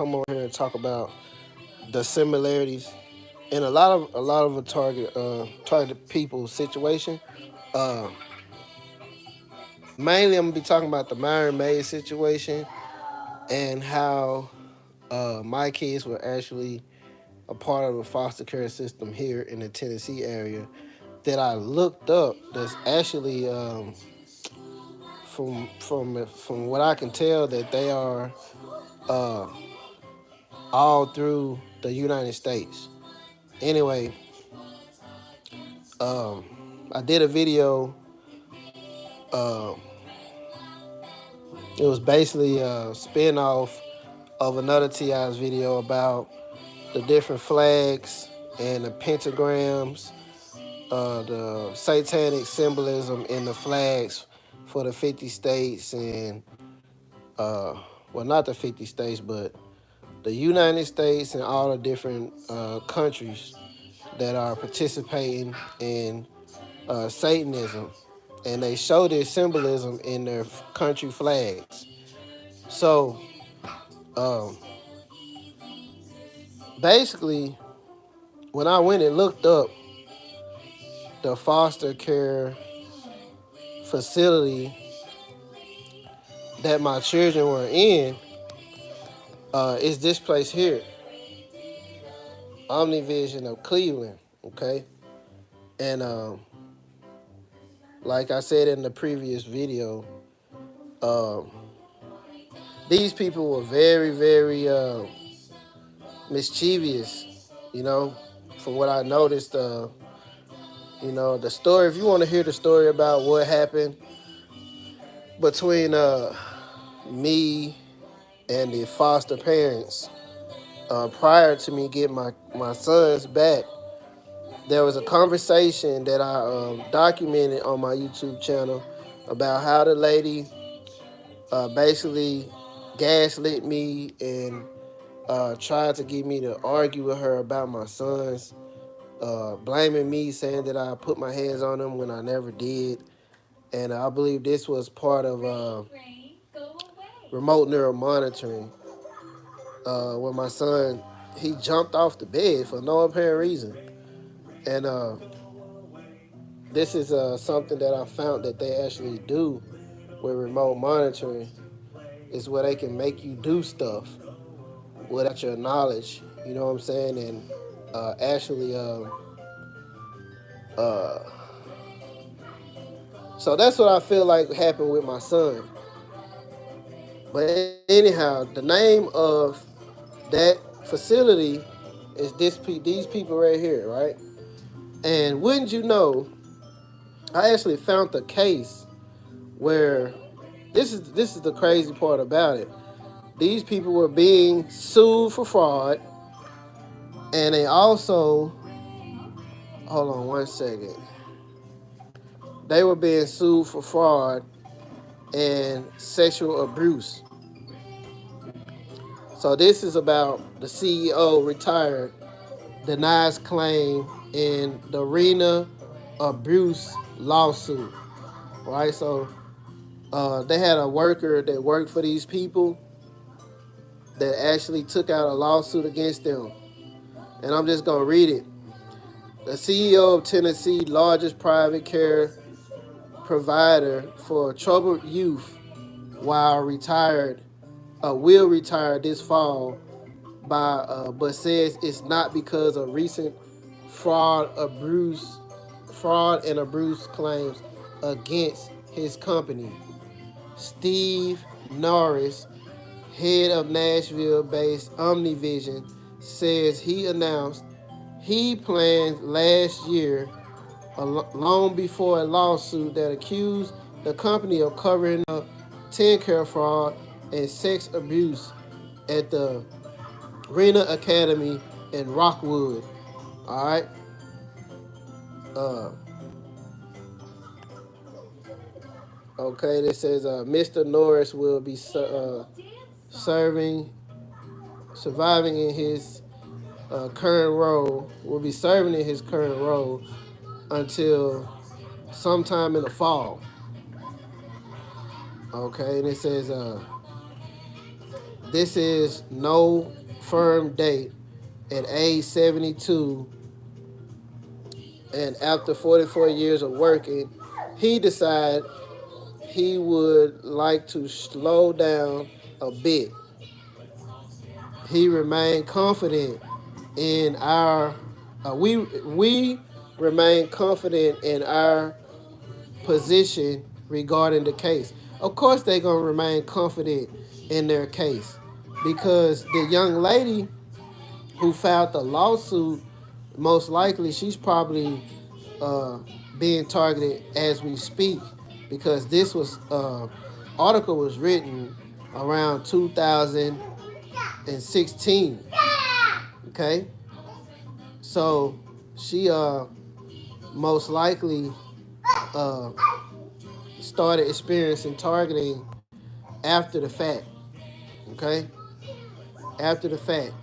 come on here and talk about the similarities in a lot of a target people situation. Uh, Mainly, I'm gonna be talking about the Myron Mays situation and how my kids were actually a part of the foster care system here in the Tennessee area that I looked up. That's actually from what I can tell that they are uh, all through the United States. Anyway, um, I did a video. Uh, it was basically a spin-off of another T.I.'s video about the different flags and the pentagrams, the satanic symbolism in the flags for the 50 states and, uh, well, not the 50 states, but the United States and all the different countries that are participating in Satanism. And they show this symbolism in their country flags. So, um, basically, when I went and looked up the foster care facility that my children were in, is this place here, Omni Vision of Cleveland. Okay, and like I said in the previous video, um, these people were very, very mischievous. You know, from what I noticed, the story. If you want to hear the story about what happened between me and the foster parents prior to me getting my sons back, there was a conversation that I documented on my YouTube channel about how the lady basically gaslit me and tried to get me to argue with her about my sons, blaming me, saying that I put my hands on them when I never did. And I believe this was part of remote neural monitoring. When my son, he jumped off the bed for no apparent reason. And this is something that I found that they actually do with remote monitoring, is where they can make you do stuff without your knowledge. You know what I'm saying? And actually, uh, so that's what I feel like happened with my son. But anyhow, the name of that facility is these people right here, right? And wouldn't you know, I actually found the case where this is the crazy part about it. These people were being sued for fraud, and they also, hold on one second, they were being sued for fraud and sexual abuse. So this is about the CEO retired, denies claim in the arena abuse lawsuit. Right, so they had a worker that worked for these people that actually took out a lawsuit against them. And I'm just gonna read it. The CEO of Tennessee, largest private care provider for troubled youth, while retired, will retire this fall but says it's not because of recent fraud, abuse, fraud and abuse claims against his company. Steve Norris, head of Nashville-based Omni Vision, says he announced he planned last year, long before a lawsuit that accused the company of covering up TennCare fraud and sex abuse at the Rena Academy in Rockwood. All right. Uh, okay. This says Mr. Norris will be serving, surviving in his current role. Will be serving in his current role until sometime in the fall. Okay. And it says This is no firm date. At age 72, and after 44 years of working, he decided he would like to slow down a bit. He remained confident in our we remain confident in our position regarding the case. Of course, they're gonna remain confident in their case because the young lady who filed the lawsuit, most likely she's probably uh, being targeted as we speak because this was article was written around 2016. Okay, so she most likely uh, started experiencing targeting after the fact. Okay, after the fact.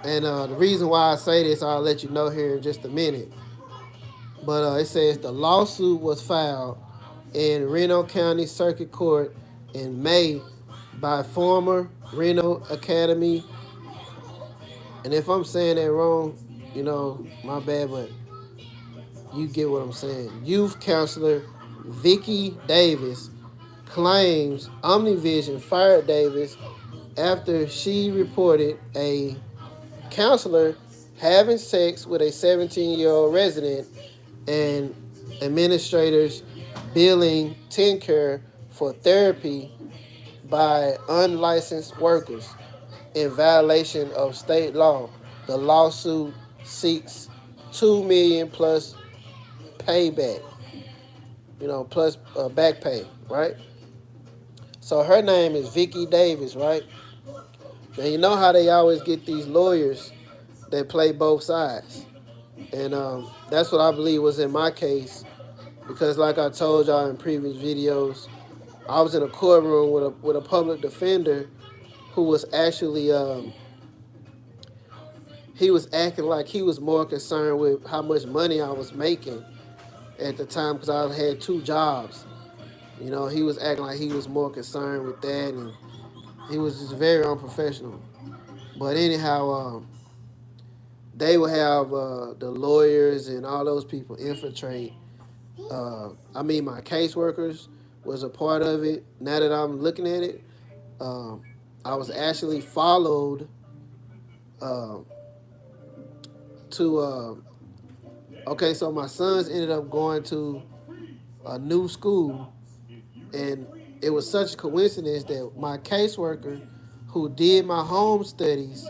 And the reason why I say this, I'll let you know here in just a minute. But it says the lawsuit was filed in Reno County Circuit Court in May by former Reno Academy. And if I'm saying that wrong, my bad, but you get what I'm saying. Youth counselor Vicky Davis claims Omnivision fired Davis after she reported a counselor having sex with a 17-year-old resident and administrators billing TenCare for therapy by unlicensed workers in violation of state law. The lawsuit seeks $2 million plus payback, plus back pay, right? So her name is Vicky Davis, right? Now you know how they always get these lawyers that play both sides. And that's what I believe was in my case because like I told y'all in previous videos, I was in a courtroom with a public defender who was actually he was acting like he was more concerned with how much money I was making at the time because I had two jobs. He was acting like he was more concerned with that, and he was just very unprofessional. But anyhow, they would have the lawyers and all those people infiltrate. My caseworkers was a part of it. Now that I'm looking at it, um, I was actually followed uh, to. Okay, so my sons ended up going to a new school, and it was such a coincidence that my caseworker, who did my home studies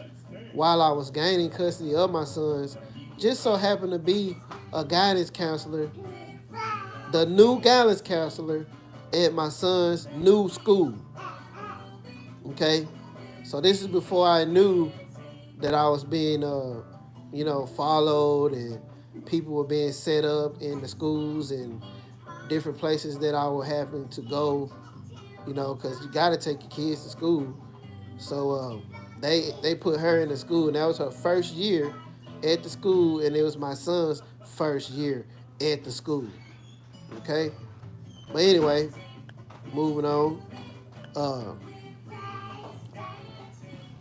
while I was gaining custody of my sons, just so happened to be a guidance counselor, the new guidance counselor at my son's new school. Okay, so this is before I knew that I was being, followed, and people were being set up in the schools and different places that I would happen to go, because you got to take your kids to school. So they put her in the school, and that was her first year at the school, and it was my son's first year at the school. Okay, but anyway, moving on. Uh,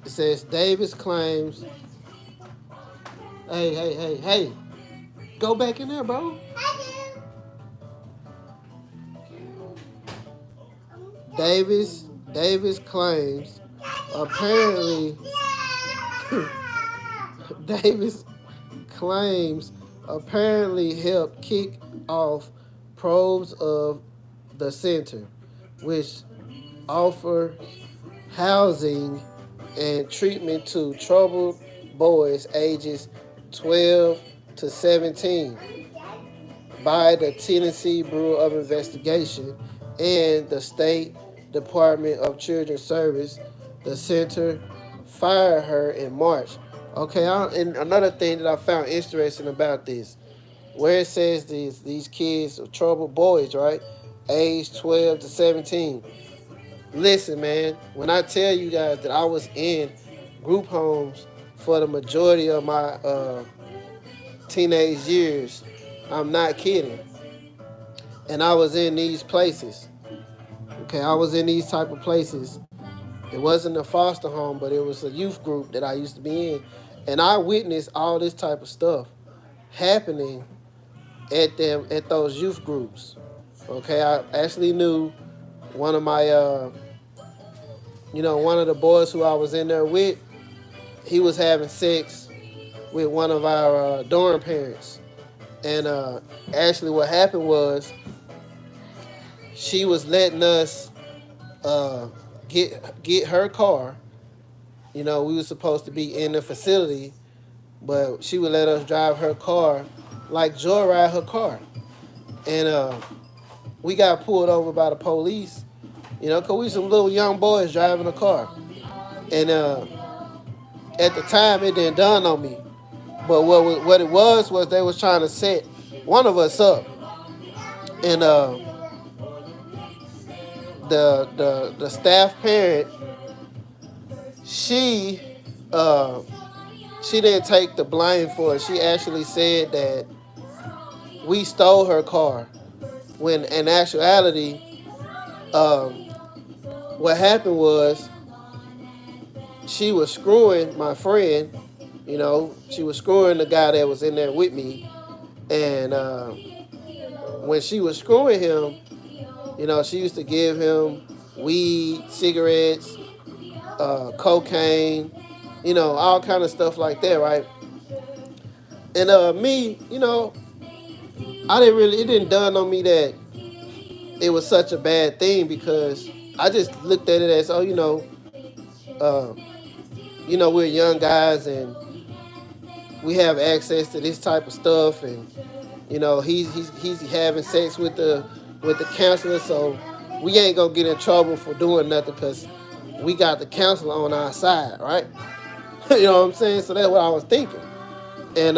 it says Davis claims. Hey! Go back in there, bro. Davis claims apparently Davis claims apparently helped kick off probes of the center, which offer housing and treatment to troubled boys ages 12 to 17 by the Tennessee Bureau of Investigation and the State Department of Children's Service. The center fired her in March. Okay, and another thing that I found interesting about this, where it says these kids are troubled boys, right? Age 12 to 17. Listen, man, when I tell you guys that I was in group homes for the majority of my teenage years, I'm not kidding. And I was in these places. Okay, I was in these type of places It wasn't a foster home, but it was a youth group that I used to be in. And I witnessed all this type of stuff happening at those youth groups. Okay, I actually knew one of my one of the boys who I was in there with. He was having sex with one of our dorm parents, and actually what happened was she was letting us uh, get her car. We were supposed to be in the facility, but she would let us drive her car, like joyride her car. And we got pulled over by the police, because we some little young boys driving a car. And at the time, it didn't dawn on me. But what it was they was trying to set one of us up. And the staff parent, she uh, she didn't take the blame for it. She actually said that we stole her car. When in actuality, um, what happened was she was screwing my friend. She was screwing the guy that was in there with me. And when she was screwing him, she used to give him weed, cigarettes, cocaine, all kind of stuff like that, right? And me, it didn't dawn on me that it was such a bad thing, because I just looked at it as, uh, we're young guys and we have access to this type of stuff, and he's having sex with the counselor, so we ain't gonna get in trouble for doing nothing because we got the counselor on our side, right? You know what I'm saying? So that's what I was thinking, and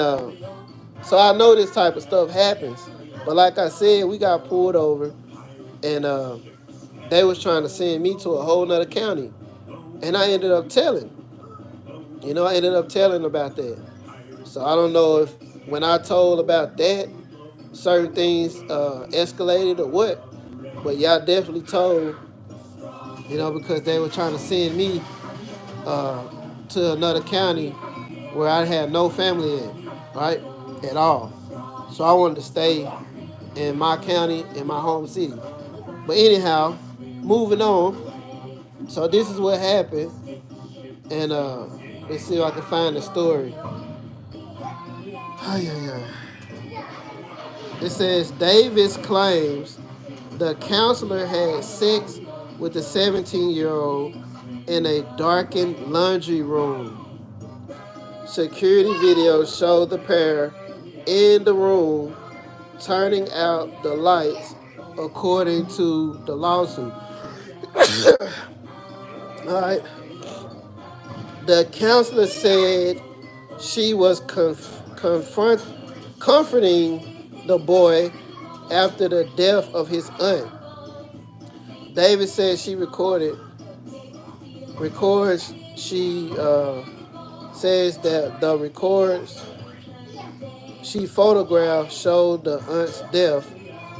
so I know this type of stuff happens, but like I said, we got pulled over, and they was trying to send me to a whole nother county, and I ended up telling. I ended up telling about that. So I don't know if when I told about that, certain things escalated or what, but y'all definitely told, because they were trying to send me uh, to another county where I had no family in, right, at all. So I wanted to stay in my county, in my home city. But anyhow, moving on. So this is what happened, and let's see if I can find the story. It says Davis claims the counselor had sex with the 17-year-old in a darkened laundry room. Security videos show the pair in the room turning out the lights, according to the lawsuit. All right. The counselor said she was comforting the boy after the death of his aunt. David said she records. She says that the records she photographed showed the aunt's death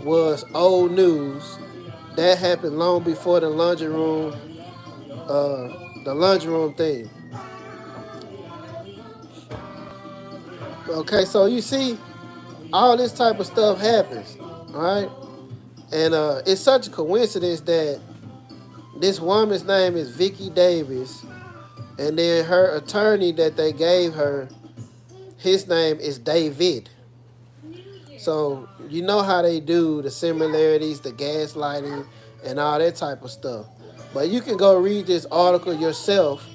was old news. That happened long before the laundry room thing. Okay, so you see, all this type of stuff happens, all right? And it's such a coincidence that this woman's name is Vicky Davis, and then her attorney that they gave her, his name is David. So you know how they do the similarities, the gaslighting, and all that type of stuff. But you can go read this article yourself,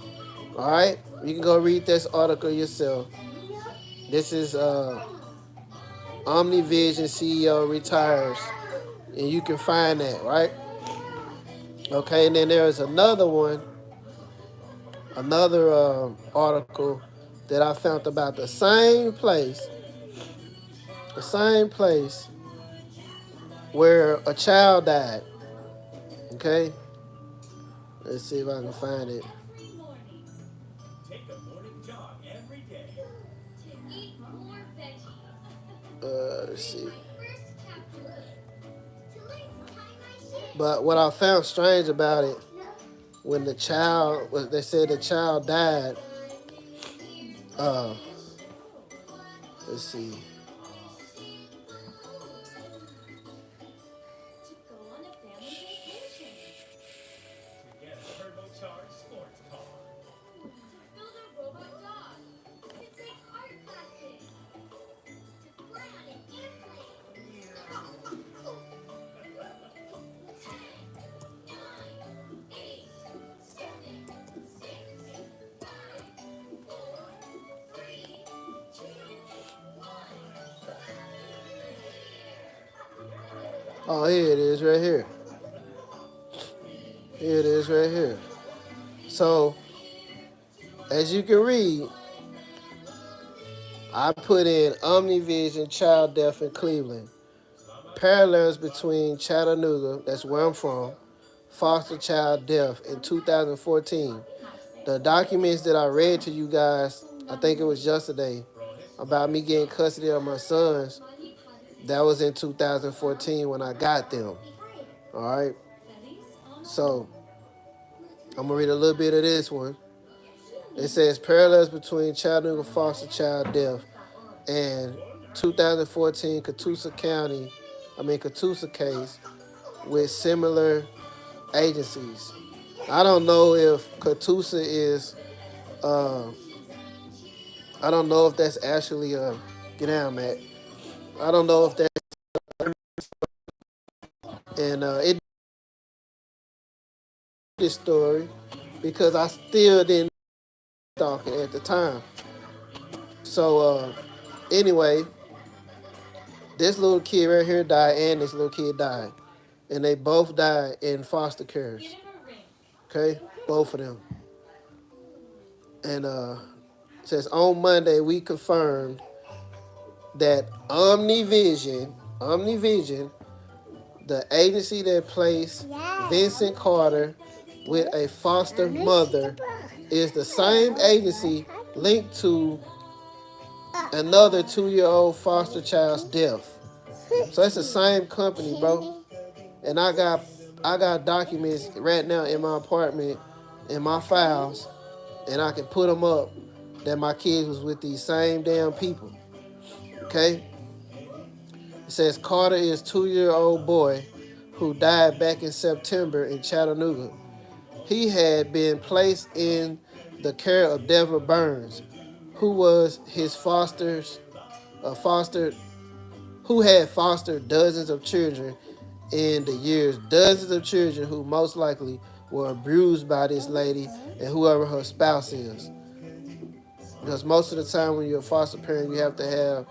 all right? You can go read this article yourself. This is Omni Vision CEO retires, and you can find that, right? Okay, and then there's another one, another article that I found about the same place where a child died. Okay, let's see if I can find it. Let's see. But what I found strange about it, when the child was, they said the child died. Uh, let's see. Oh, here it is, right here. Here it is, right here. So, as you can read, I put in Omni Vision, child death in Cleveland. Parallels between Chattanooga, that's where I'm from, foster child death in 2014. The documents that I read to you guys, I think it was yesterday, about me getting custody of my sons, that was in 2014 when I got them. All right. So I'm gonna read a little bit of this one. It says parallels between Chattanooga foster child death and 2014 Catoosa case with similar agencies. I don't know if Catoosa is, uh, I don't know if that's actually get down, Matt. I don't know if that's, and it this story because I still didn't talk it at the time. So anyway, this little kid right here died, and this little kid died, and they both died in foster cares. Okay, both of them. And it says on Monday we confirmed that Omni Vision, the agency that placed Vincent Carter with a foster mother, is the same agency linked to another 2-year-old foster child's death. So it's the same company, bro. And I got documents right now in my apartment, in my files, and I can put them up that my kids was with these same damn people. Okay? It says Carter is 2-year-old boy who died back in September in Chattanooga. He had been placed in the care of Deborah Burns, who was his fostered, who had fostered dozens of children in the years, dozens of children who most likely were abused by this lady and whoever her spouse is. Because most of the time when you're a foster parent, you have to have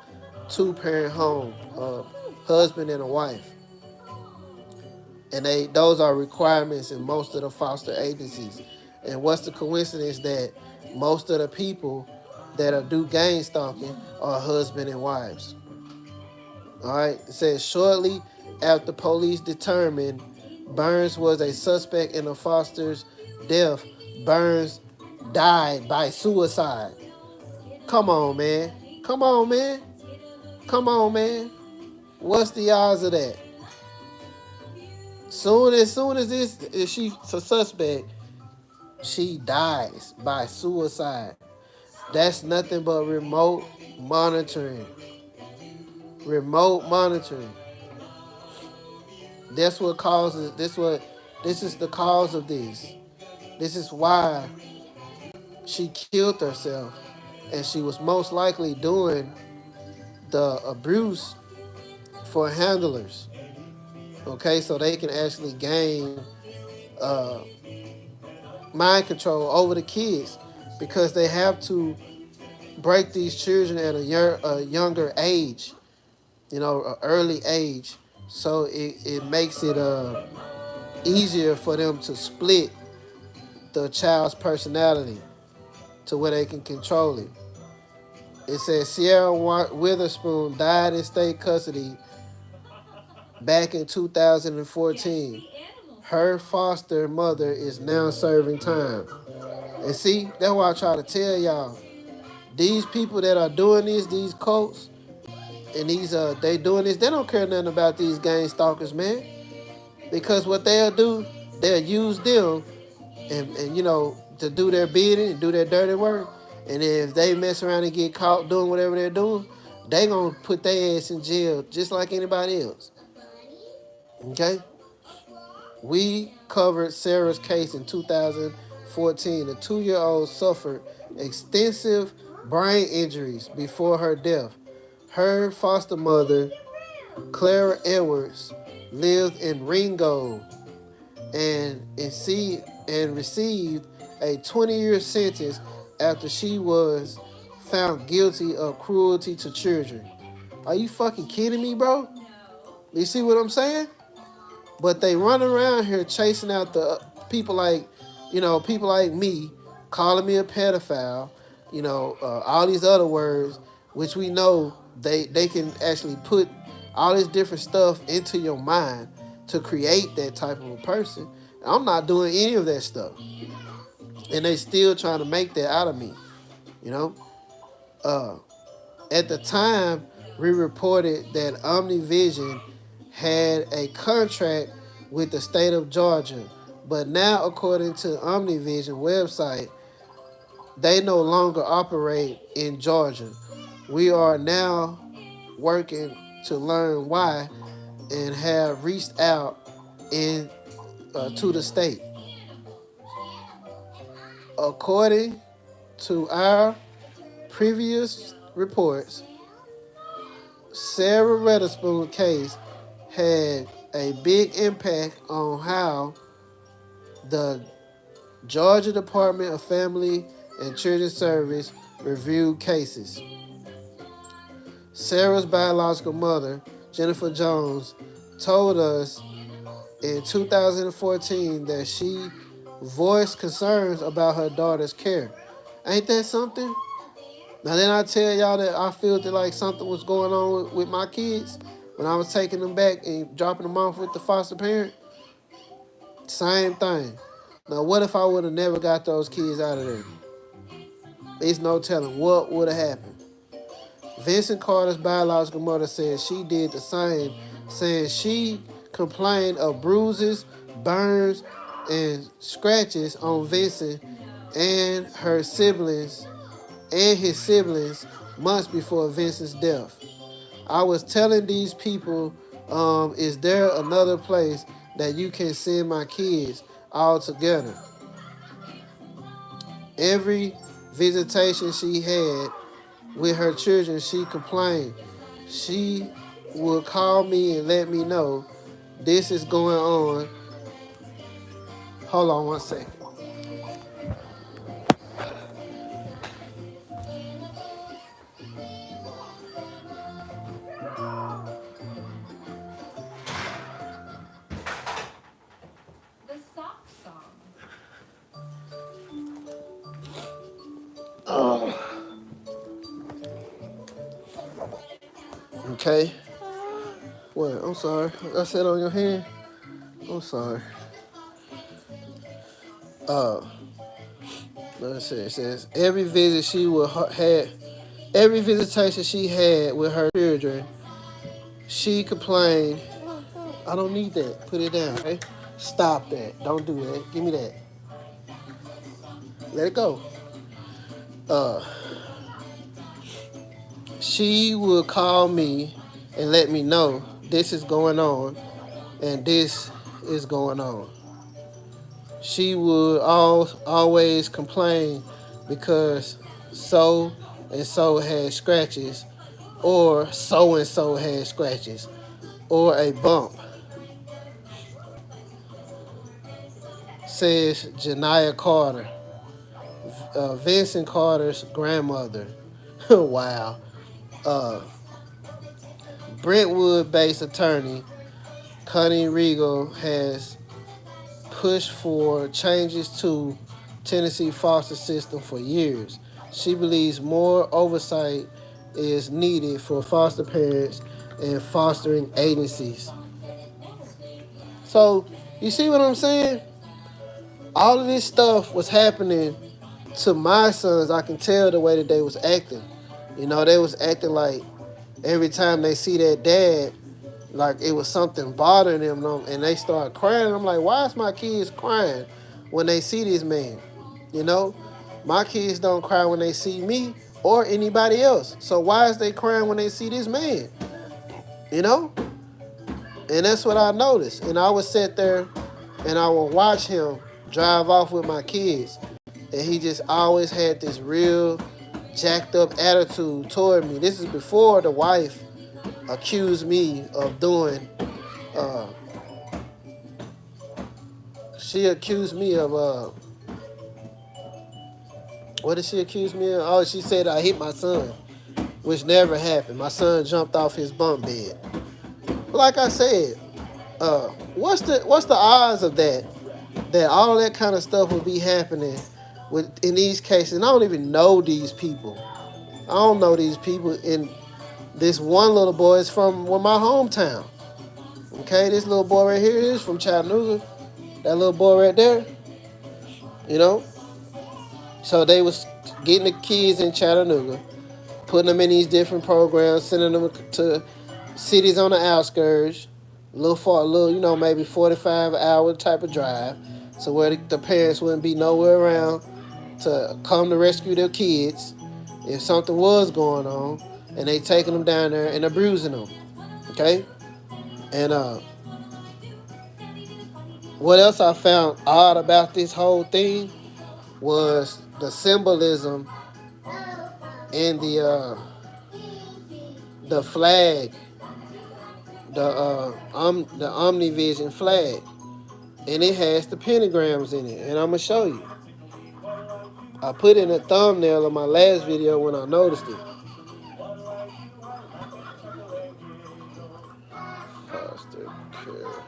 two-parent home, a husband and a wife. And those are requirements in most of the foster agencies. And what's the coincidence that most of the people that are do gang stalking are husband and wives? All right. It says shortly after police determined Burns was a suspect in the foster's death, Burns died by suicide. Come on, man. Come on, man. Come on, man. What's the odds of that? Soon as this, if she's a suspect, she dies by suicide. That's nothing but remote monitoring. Remote monitoring. That's what causes this is the cause of this. This is why she killed herself. And she was most likely doing the abuse for handlers. Okay, so they can actually gain uh, mind control over the kids because they have to break these children at a younger age, an early age. So it makes it easier for them to split the child's personality to where they can control it. It says Sierra Witherspoon died in state custody back in 2014. Her foster mother is now serving time. And see, that's why I try to tell y'all. These people that are doing this, these cults, and they doing this, they don't care nothing about these gang stalkers, man. Because what they'll do, they'll use them and to do their bidding and do their dirty work. And if they mess around and get caught doing whatever they're doing, they gonna put their ass in jail just like anybody else. Okay? We covered Sarah's case in 2014. The 2-year-old suffered extensive brain injuries before her death. Her foster mother, Clara Edwards, lived in Ringgold and received a 20-year sentence after she was found guilty of cruelty to children. Are you fucking kidding me, bro? You see what I'm saying? But they run around here chasing out the people people like me, calling me a pedophile, all these other words, which we know they can actually put all this different stuff into your mind to create that type of a person. I'm not doing any of that stuff. And they still trying to make that out of me, you know? At the time, we reported that Omni Vision had a contract with the state of Georgia. But now, according to the Omni Vision website, they no longer operate in Georgia. We are now working to learn why and have reached out to the state. According to our previous reports, Sarah Weatherspoon's case had a big impact on how the Georgia Department of Family and Children's Service reviewed cases. Sarah's biological mother, Jennifer Jones, told us in 2014 that she voiced concerns about her daughter's care. Ain't that something? Now then I tell y'all that I felt that like something was going on with my kids when I was taking them back and dropping them off with the foster parent. Same thing. Now what if I would have never got those kids out of there? There's no telling what would have happened. Vincent Carter's biological mother said she did the same, saying she complained of bruises, burns, and scratches on Vincent and his siblings months before Vincent's death. I was telling these people, is there another place that you can send my kids all together? Every visitation she had with her children, she complained. She would call me and let me know this is going on. Hold on one second. Okay. What? I'm sorry. I said on your hand. I'm sorry. Let's see. It says every visitation she had with her children, she complained. I don't need that. Put it down. Okay? Stop that. Don't do that. Give me that. Let it go. She would call me and let me know this is going on and this is going on. She would always complain because so and so had scratches, or so and so had scratches, or a bump, says Janiyah Carter, Vincent Carter's grandmother. Wow. Brentwood-based attorney Connie Regal has pushed for changes to Tennessee foster system for years. She believes more oversight is needed for foster parents and fostering agencies. So, you see what I'm saying? All of this stuff was happening to my sons. I can tell the way that they was acting. They was acting like every time they see that dad, like it was something bothering them, and they start crying. I'm like, why is my kids crying? when they see this man. You know, my kids don't cry when they see me or anybody else. So why is they crying when they see this man? You know? And that's what I noticed. And I would sit there and I would watch him drive off with my kids. And he just always had this real jacked up attitude toward me. This is before the wife accused me of doing, uh, she accused me of, what did she accuse me of? Oh, she said I hit my son, which never happened. My son jumped off his bunk bed. Like I said, what's the odds of that all that kind of stuff would be happening in these cases? And I don't even know these people. I don't know these people. And this one little boy is from my hometown. Okay, this little boy right here is from Chattanooga. That little boy right there, you know. So they was getting the kids in Chattanooga, putting them in these different programs, sending them to cities on the outskirts, a little far, maybe 45-hour type of drive, so where the parents wouldn't be nowhere around to come to rescue their kids if something was going on, and they taking them down there and abusing them. Okay, and what else I found odd about this whole thing was the symbolism in the flag, the Omni Vision flag, and it has the pentagrams in it, and I'm gonna show you. I put in a thumbnail of my last video when I noticed it. FosterCare.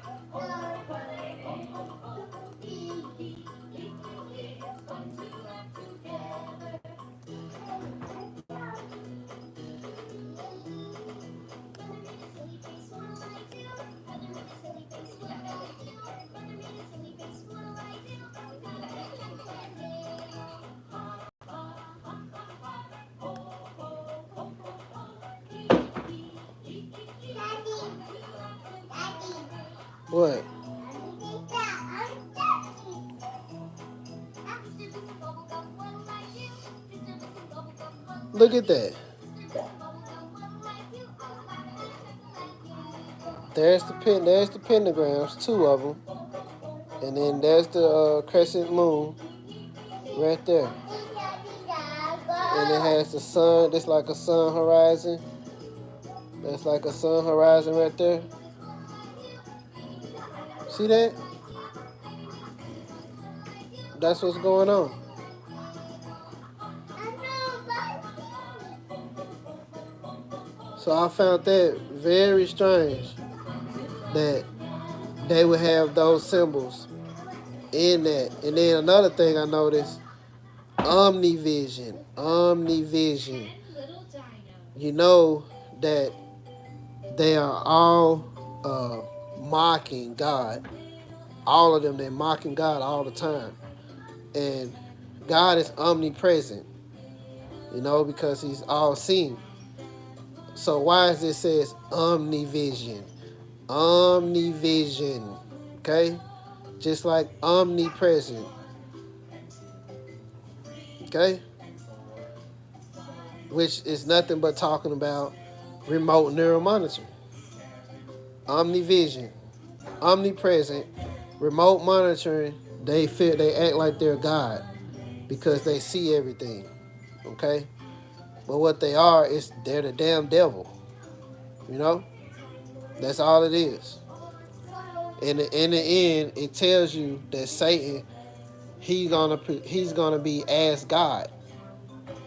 What? Look at that. There's the pentagrams, two of them, and then there's the crescent moon right there, and it has the sun. It's like a sun horizon. That's like a sun horizon right there. See that? That's what's going on. So I found that very strange that they would have those symbols in that. And then another thing I noticed, Omni Vision. You know that they are all mocking God. All of them, they're mocking God all the time. And God is omnipresent, because he's all seeing. So why is it says omnivision? Omnivision, okay? Just like omnipresent, okay? Which is nothing but talking about remote neural monitoring. Omnivision, omnipresent, remote monitoring. They act like they're God because they see everything, okay? But what they are is they're the damn devil, That's all it is. And in the end, it tells you that Satan, he's gonna be as God.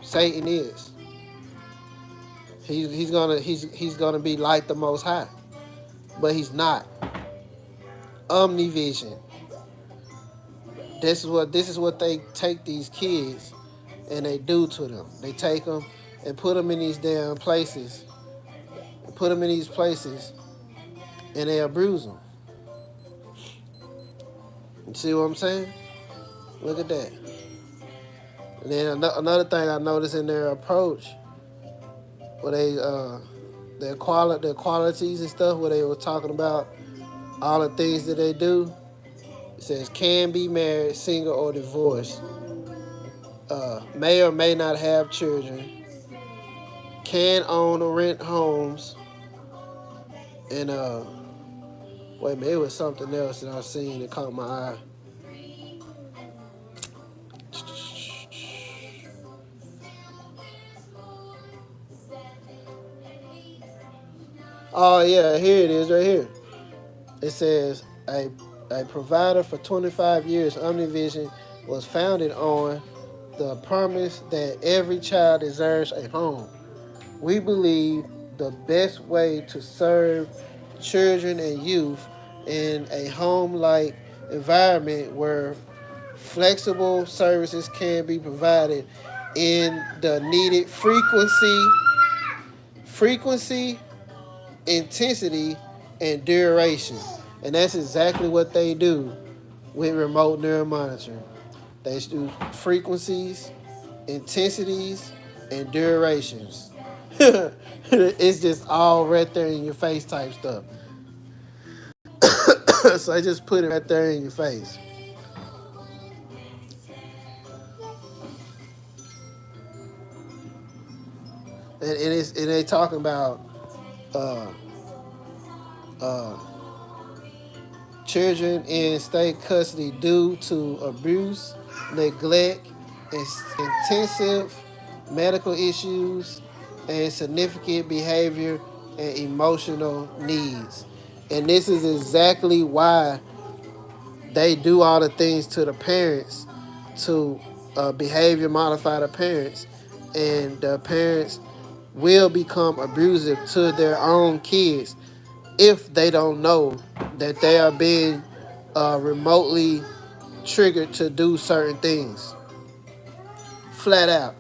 Satan is. He's gonna be like the Most High, but he's not. Omnivision. This is what they take these kids and they do to them. They take them and put them in these damn places. And they abuse them. You see what I'm saying? Look at that. And then another thing I noticed in their approach, where they their qualities and stuff, where they were talking about all the things that they do. It says can be married, single, or divorced. May or may not have children. Can own or rent homes. And wait a minute, it was something else that I seen that caught my eye. Oh yeah, here it is right here. It says a provider for 25 years, Omnivision was founded on the promise that every child deserves a home. We believe the best way to serve children and youth in a home-like environment where flexible services can be provided in the needed frequency, intensity, and duration. And that's exactly what they do with remote neural monitoring. They do frequencies, intensities, and durations. It's just all right there in your face type stuff. So I just put it right there in your face. And they talking about uh, uh, children in state custody due to abuse, neglect, intensive medical issues, and significant behavior and emotional needs. And this is exactly why they do all the things to the parents to behavior modify the parents, and the parents will become abusive to their own kids if they don't know that they are being remotely triggered to do certain things. Flat out.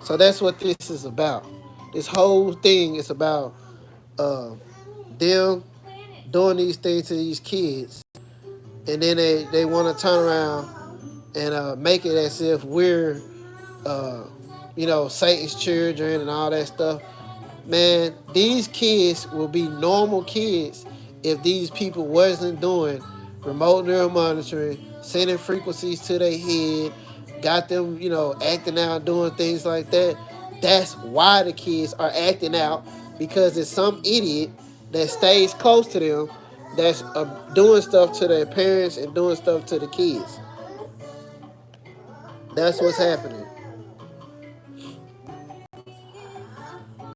So that's what this is about. This whole thing is about uh, them doing these things to these kids, and then they want to turn around and make it as if we're, uh, Satan's children and all that stuff. Man, these kids will be normal kids if these people wasn't doing remote neural monitoring, sending frequencies to their head, got them, acting out, doing things like that. That's why the kids are acting out, because it's some idiot that stays close to them that's doing stuff to their parents and doing stuff to the kids. That's what's happening.